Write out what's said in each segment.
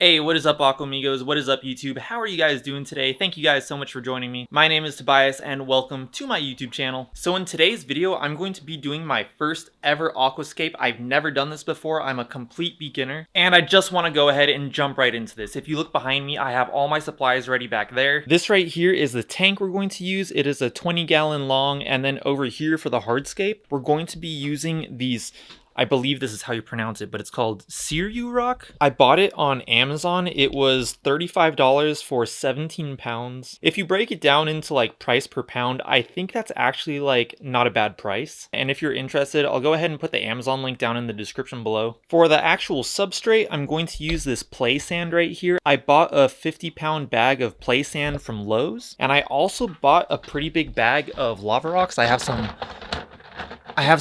Hey, what is up, Aquamigos? What is up, YouTube? How are you guys doing today? Thank you guys so much for joining me. My name is Tobias and welcome to my YouTube channel. So in today's video, I'm going to be doing my first ever aquascape. I've never done this before. I'm a complete beginner and I just want to go ahead and jump right into this. If you look behind me, I have all my supplies ready back there. This right here is the tank we're going to use. It is a 20-gallon long, and then over here for the hardscape, we're going to be using these, I believe this is how you pronounce it, but it's called Searu rock. I bought it on Amazon. It was $35 for 17 pounds. If you break it down into like price per pound, I think that's actually like not a bad price. And if you're interested, I'll go ahead and put the Amazon link down in the description below. For the actual substrate, I'm going to use this play sand right here. I bought a 50-pound bag of play sand from Lowe's, and I also bought a pretty big bag of lava rocks. I have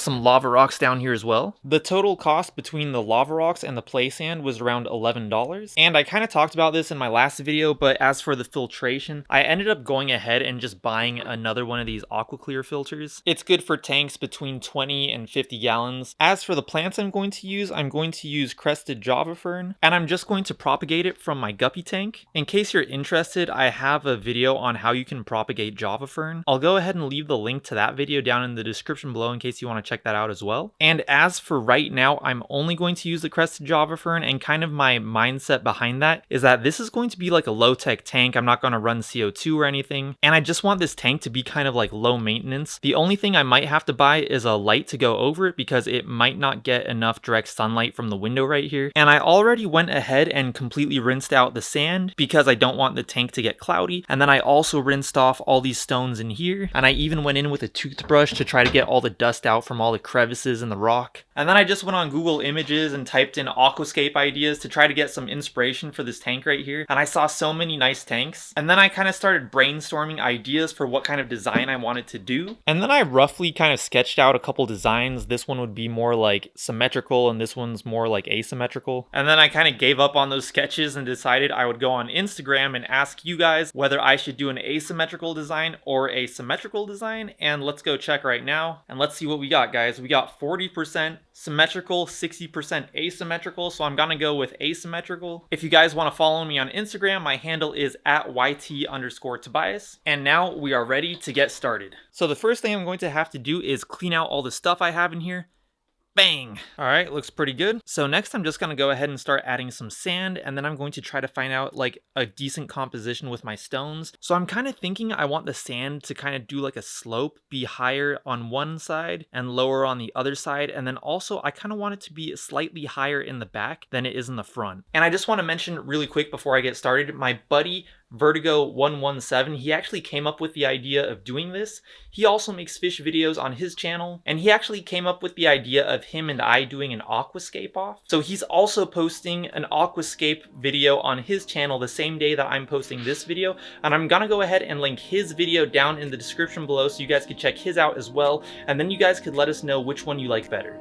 some lava rocks down here as well. The total cost between the lava rocks and the play sand was around $11. And I kind of talked about this in my last video, but as for the filtration, I ended up going ahead and just buying another one of these AquaClear filters. It's good for tanks between 20 and 50 gallons. As for the plants I'm going to use crested Java fern, and I'm just going to propagate it from my guppy tank. In case you're interested, I have a video on how you can propagate Java fern. I'll go ahead and leave the link to that video down in the description below in case you want to check that out as well. And as for right now, I'm only going to use the crested Java fern, and kind of my mindset behind that is that this is going to be like a low-tech tank. I'm not going to run CO2 or anything, and I just want this tank to be kind of like low maintenance. The only thing I might have to buy is a light to go over it because it might not get enough direct sunlight from the window right here. And I already went ahead and completely rinsed out the sand because I don't want the tank to get cloudy, and then I also rinsed off all these stones in here, and I even went in with a toothbrush to try to get all the dust out from all the crevices in the rock. And then I just went on Google Images and typed in aquascape ideas to try to get some inspiration for this tank right here, and I saw so many nice tanks. And then I kind of started brainstorming ideas for what kind of design I wanted to do, and then I roughly kind of sketched out a couple designs. This one would be more like symmetrical and this one's more like asymmetrical. And then I kind of gave up on those sketches and decided I would go on Instagram and ask you guys whether I should do an asymmetrical design or a symmetrical design. And let's go check right now and let's see what we got, guys. We got 40% symmetrical, 60% asymmetrical, so I'm gonna go with asymmetrical. If you guys want to follow me on Instagram, my handle is @YT_Tobias. And now we are ready to get started. So the first thing I'm going to have to do is clean out all the stuff I have in here. Bang! Alright, looks pretty good. So next I'm just going to go ahead and start adding some sand, and then I'm going to try to find out like a decent composition with my stones. So I'm kind of thinking I want the sand to kind of do like a slope, be higher on one side and lower on the other side, and then also I kind of want it to be slightly higher in the back than it is in the front. And I just want to mention really quick before I get started, my buddy Vertigo One-One-7, he actually came up with the idea of doing this. He also makes fish videos on his channel, and he actually came up with the idea of him and I doing an aquascape off. So he's also posting an aquascape video on his channel the same day that I'm posting this video, and I'm gonna go ahead and link his video down in the description below so you guys can check his out as well, and then you guys could let us know which one you like better.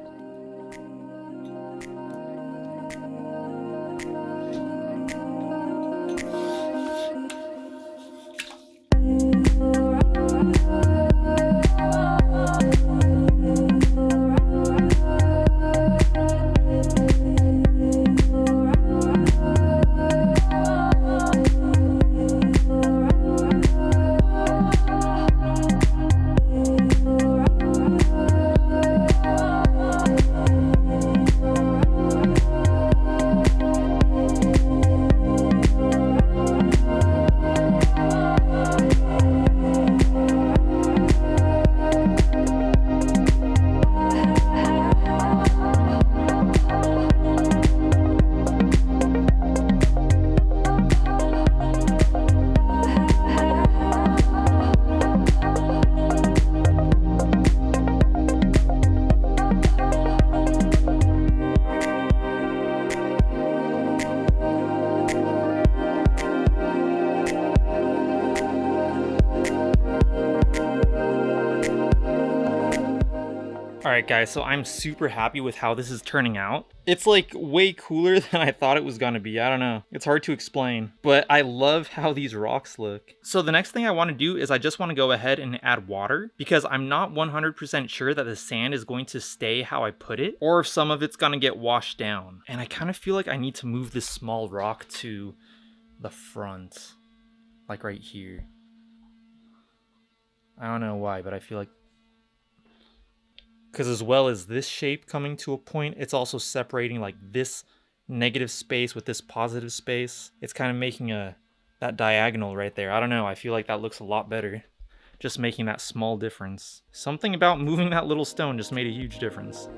Alright guys, so I'm super happy with how this is turning out. It's like way cooler than I thought it was gonna be. I don't know. It's hard to explain, but I love how these rocks look. So the next thing I want to do is I just want to go ahead and add water because I'm not 100% sure that the sand is going to stay how I put it or if some of it's gonna get washed down. And I kind of feel like I need to move this small rock to the front, like right here. I don't know why, but I feel like because as well as this shape coming to a point, it's also separating like this negative space with this positive space. It's kind of making that diagonal right there. I don't know, I feel like that looks a lot better. Just making that small difference. Something about moving that little stone just made a huge difference.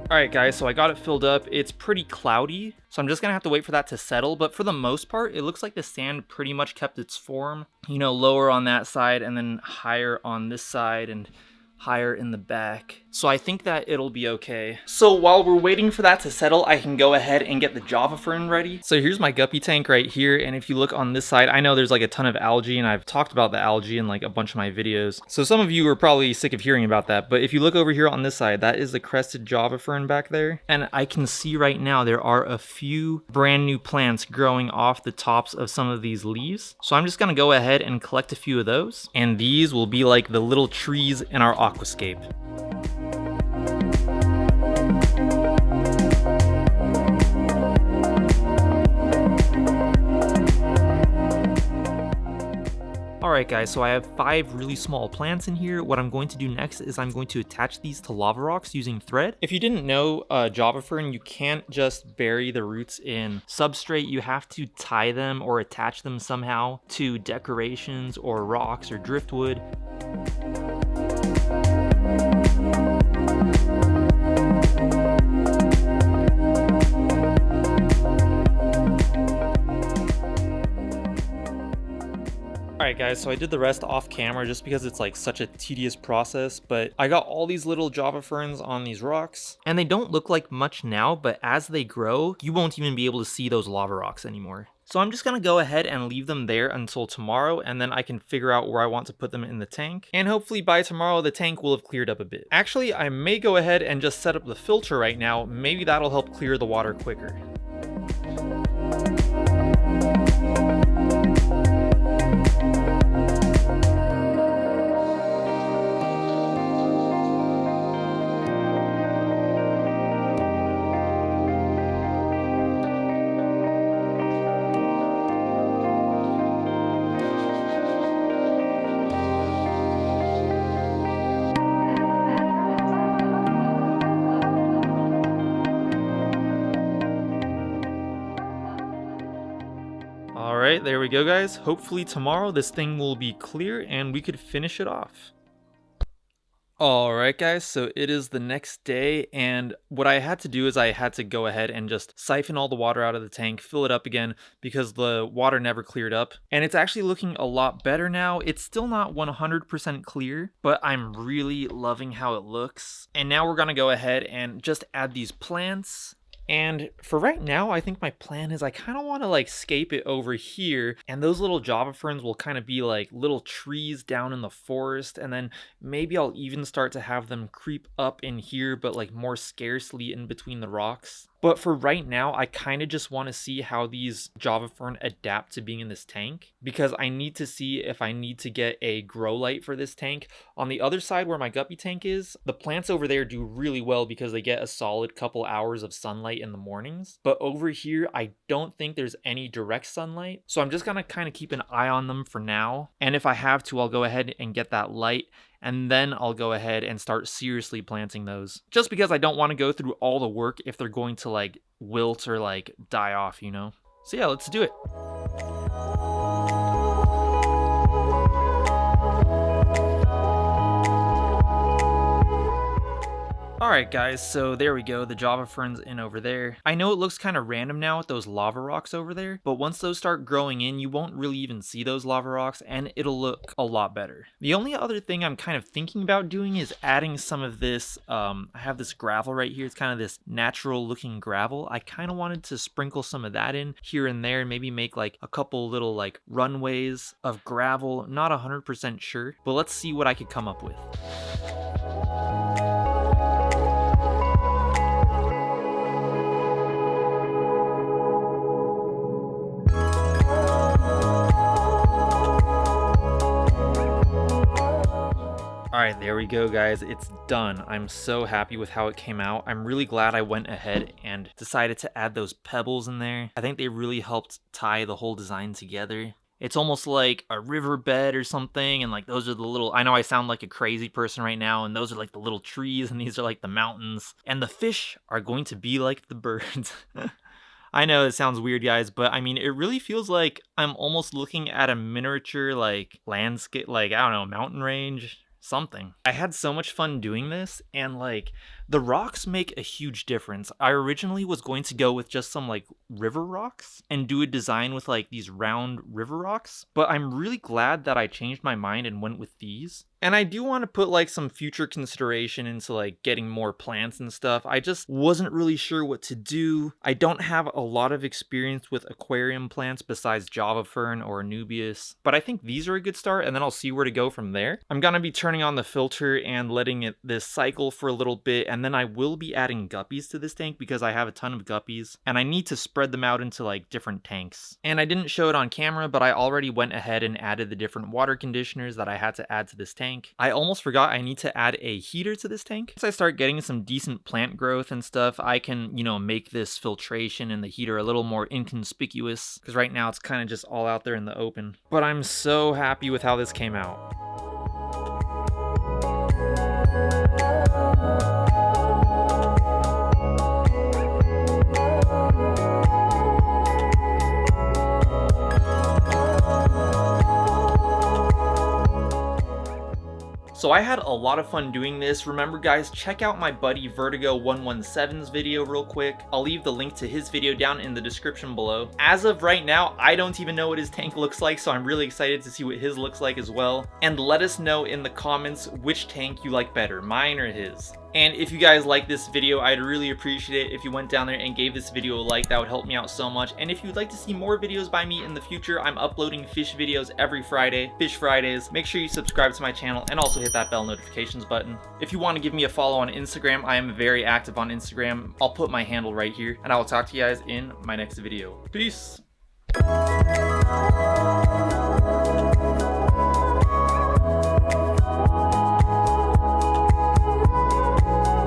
Alright guys, so I got it filled up. It's pretty cloudy, so I'm just gonna have to wait for that to settle, but for the most part, it looks like the sand pretty much kept its form. You know, lower on that side and then higher on this side and higher in the back. So I think that it'll be okay. So while we're waiting for that to settle, I can go ahead and get the Java Fern ready. So here's my guppy tank right here, and if you look on this side, I know there's like a ton of algae, and I've talked about the algae in like a bunch of my videos. So some of you are probably sick of hearing about that, but if you look over here on this side, that is the crested Java Fern back there. And I can see right now there are a few brand new plants growing off the tops of some of these leaves. So I'm just gonna go ahead and collect a few of those, and these will be like the little trees in our aquascape. Alright guys, so I have 5 really small plants in here. What I'm going to do next is I'm going to attach these to lava rocks using thread. If you didn't know, Java Fern, you can't just bury the roots in substrate. You have to tie them or attach them somehow to decorations or rocks or driftwood. Alright guys, so I did the rest off camera just because it's like such a tedious process, but I got all these little Java Ferns on these rocks, and they don't look like much now, but as they grow, you won't even be able to see those lava rocks anymore. So I'm just gonna go ahead and leave them there until tomorrow, and then I can figure out where I want to put them in the tank. And hopefully by tomorrow, the tank will have cleared up a bit. Actually, I may go ahead and just set up the filter right now. Maybe that'll help clear the water quicker. Alright, there we go guys. Hopefully tomorrow this thing will be clear and we could finish it off. Alright guys, so it is the next day, and what I had to do is I had to go ahead and just siphon all the water out of the tank, fill it up again, because the water never cleared up. And it's actually looking a lot better now. It's still not 100% clear, but I'm really loving how it looks. And now we're gonna go ahead and just add these plants. And for right now, I think my plan is I kind of want to like scape it over here, and those little Java Ferns will kind of be like little trees down in the forest, and then maybe I'll even start to have them creep up in here, but like more scarcely in between the rocks. But for right now, I kind of just want to see how these Java Fern adapt to being in this tank, because I need to see if I need to get a grow light for this tank. On the other side where my guppy tank is, the plants over there do really well because they get a solid couple hours of sunlight in the mornings. But over here, I don't think there's any direct sunlight. So I'm just going to kind of keep an eye on them for now. And if I have to, I'll go ahead and get that light, and then I'll go ahead and start seriously planting those. Just because I don't want to go through all the work if they're going to like wilt or like die off, you know? So yeah, let's do it. Alright Alright guys, so there we go, the Java Ferns in over there. I know it looks kind of random now with those lava rocks over there, but once those start growing in, you won't really even see those lava rocks, and it'll look a lot better. The only other thing I'm kind of thinking about doing is adding some of this, I have this gravel right here, it's kind of this natural looking gravel. I kind of wanted to sprinkle some of that in here and there, and maybe make like a couple little like runways of gravel, not 100% sure, but let's see what I could come up with. Alright, there we go guys, it's done. I'm so happy with how it came out. I'm really glad I went ahead and decided to add those pebbles in there. I think they really helped tie the whole design together. It's almost like a riverbed or something, and like those are the little, I know I sound like a crazy person right now, and those are like the little trees, and these are like the mountains. And the fish are going to be like the birds. I know it sounds weird guys, but I mean, it really feels like I'm almost looking at a miniature like landscape, like I don't know, mountain range. Something. I had so much fun doing this, and like the rocks make a huge difference. I originally was going to go with just some like river rocks and do a design with like these round river rocks, but I'm really glad that I changed my mind and went with these. And I do want to put like some future consideration into like getting more plants and stuff. I just wasn't really sure what to do. I don't have a lot of experience with aquarium plants besides Java Fern or Anubias, but I think these are a good start, and then I'll see where to go from there. I'm gonna be turning on the filter and letting this cycle for a little bit, and then I will be adding guppies to this tank because I have a ton of guppies, and I need to spread them out into like different tanks. And I didn't show it on camera, but I already went ahead and added the different water conditioners that I had to add to this tank. I almost forgot I need to add a heater to this tank. Once I start getting some decent plant growth and stuff, I can, you know, make this filtration and the heater a little more inconspicuous, because right now it's kind of just all out there in the open. But I'm so happy with how this came out. So I had a lot of fun doing this. Remember guys, check out my buddy Vertigo One-One-7's video real quick. I'll leave the link to his video down in the description below. As of right now, I don't even know what his tank looks like, so I'm really excited to see what his looks like as well. And let us know in the comments which tank you like better, mine or his. And if you guys like this video, I'd really appreciate it if you went down there and gave this video a like. That would help me out so much. And if you'd like to see more videos by me in the future, I'm uploading fish videos every Friday, Fish Fridays. Make sure you subscribe to my channel and also hit that bell notifications button. If you want to give me a follow on Instagram, I am very active on Instagram. I'll put my handle right here, and I will talk to you guys in my next video. Peace!